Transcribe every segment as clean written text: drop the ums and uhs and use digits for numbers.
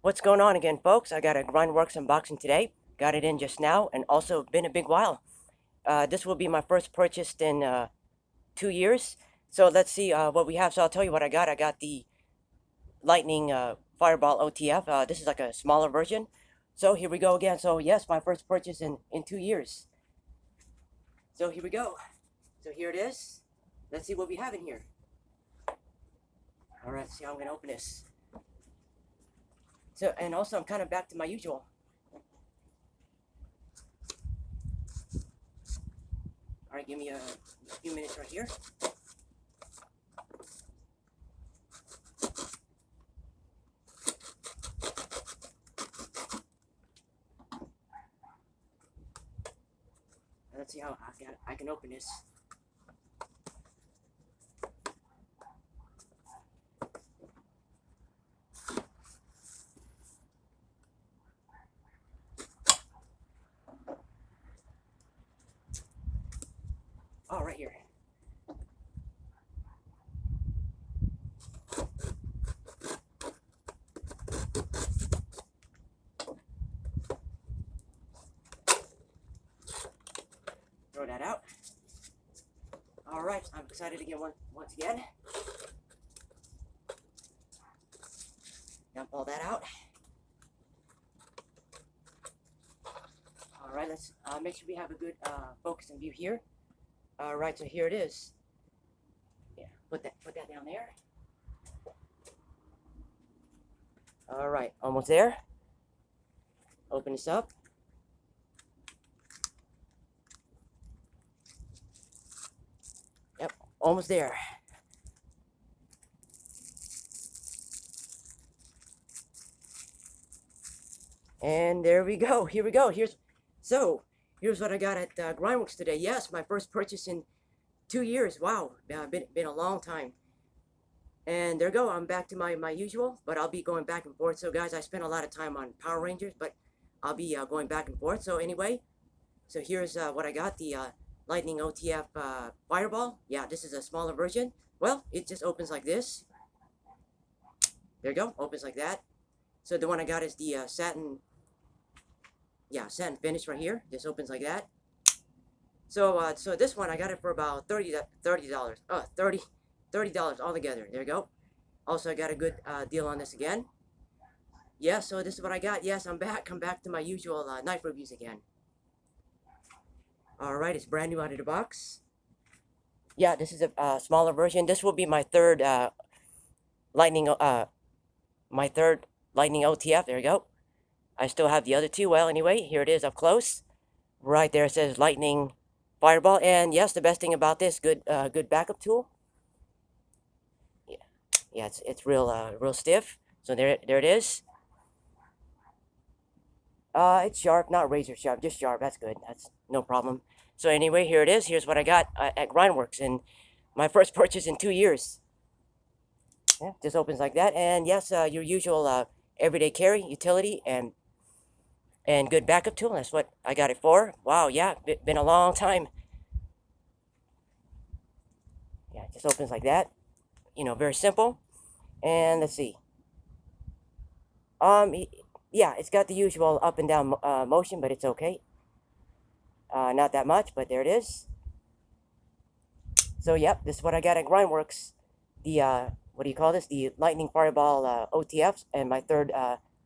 What's going on again, folks? I got a Grindworx unboxing today. Got it in just now, and also been a big while. This will be my first purchase in 2 years. So let's see what we have. So I'll tell you what I got. I got the Lightning Fireball OTF. This is like a smaller version. So here we go again. So yes, my first purchase in 2 years. So here we go. So here it is. Let's see what we have in here. All right, see how I'm going to open this. So, and also I'm kind of back to my usual. All right, give me a few minutes right here. Let's see how I can open this. Oh, right here. Throw that out. All right, I'm excited to get one once again. Dump all that out. All right, let's make sure we have a good focus and view here. All right, so here it is. Yeah, put that down there. All right, almost there. Open this up. Yep, almost there. And there we go. Here we go. Here's what I got at Grindworx today. Yes, my first purchase in 2 years. Wow, been a long time. And there we go. I'm back to my usual, but I'll be going back and forth. So guys, I spent a lot of time on Power Rangers, but I'll be going back and forth. So anyway, so here's what I got, the Lightning OTF Fireball. Yeah, this is a smaller version. Well, it just opens like this. There you go, opens like that. So the one I got is the satin finish right here. This opens like that. So so this one I got it for about $30. $30 altogether. There you go. Also, I got a good deal on this again. Yeah, so this is what I got. Yes, I'm back. I'm back to my usual knife reviews again. All right, it's brand new out of the box. Yeah, this is a smaller version. This will be my third Lightning OTF. There you go. I still have the other two. Well, anyway, here it is up close. Right there it says Lightning Fireball. And yes, the best thing about this, good backup tool. Yeah, it's real stiff. So there it is. It's sharp, not razor sharp, just sharp. That's good. That's no problem. So anyway, here it is. Here's what I got at Grindworx in my first purchase in 2 years. Yeah, just opens like that. And yes, your usual everyday carry, utility, and good backup tool. That's what I got it for. Wow, yeah, been a long time. Yeah, it just opens like that. You know, very simple. And let's see. Yeah, it's got the usual up and down motion, but it's okay. Not that much, but there it is. So, yep, this is what I got at Grindworx. The, what do you call this? The Lightning Fireball OTFs, and my third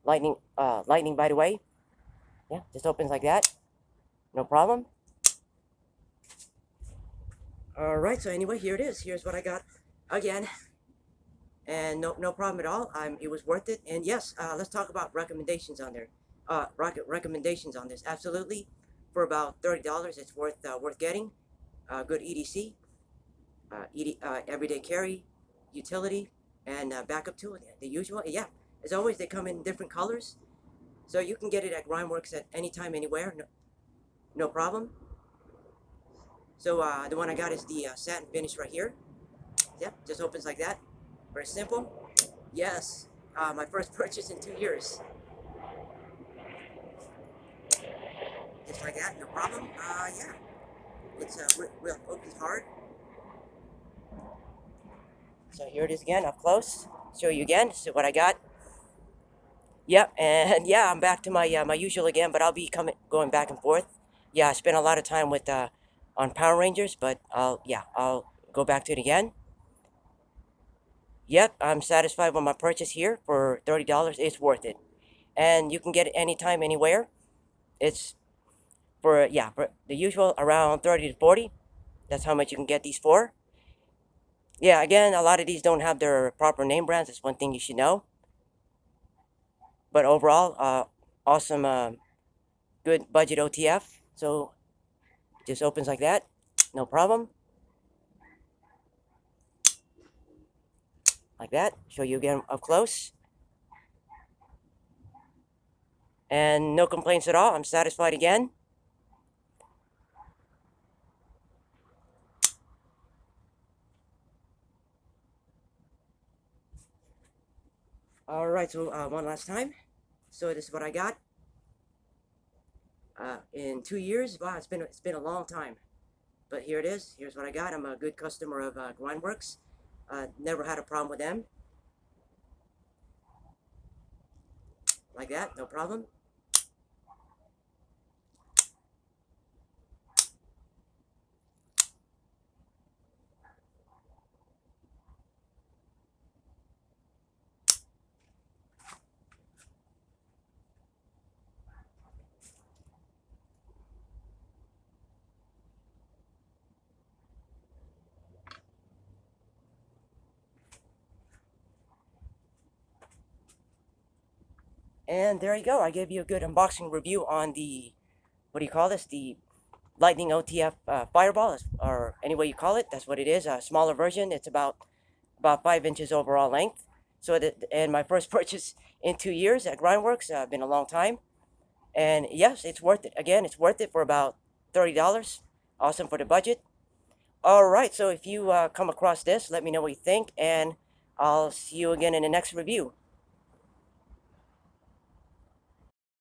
Lightning, by the way. Yeah, just opens like that. No problem. Alright, so anyway, here it is. Here's what I got again. And no problem at all. It was worth it. And yes, let's talk about recommendations on there. Recommendations on this. Absolutely, for about $30, it's worth getting. Good EDC, everyday carry, utility, and backup tool. The usual. Yeah, as always, they come in different colors, so you can get it at Grindworx at any time, anywhere. No problem. So the one I got is the satin finish right here. Yep, just opens like that. Very simple. Yes, my first purchase in 2 years. Just like that, no problem. Yeah, it's real opens hard. So here it is again, up close. Show you again. So what I got. Yep, and yeah, I'm back to my usual again, but I'll be going back and forth. Yeah, I spent a lot of time with on Power Rangers, but I'll go back to it again. Yep, I'm satisfied with my purchase here for $30. It's worth it, and you can get it anytime, anywhere. It's for the usual around 30 to 40. That's how much you can get these for. Yeah, again, a lot of these don't have their proper name brands. That's one thing you should know. But overall, awesome, good budget OTF. So just opens like that, no problem. Like that. Show you again up close. And no complaints at all. I'm satisfied again. Alright, so one last time. So this is what I got. In 2 years, wow, it's been a long time. But here it is. Here's what I got. I'm a good customer of Grindworx. Never had a problem with them. Like that, no problem. And there you go. I gave you a good unboxing review on the, what do you call this? The Lightning OTF Fireball, or any way you call it. That's what it is. A smaller version. It's about 5 inches overall length. So and my first purchase in 2 years at Grindworx. Been a long time. And yes, it's worth it. Again, it's worth it for about $30. Awesome for the budget. All right. So if you come across this, let me know what you think, and I'll see you again in the next review.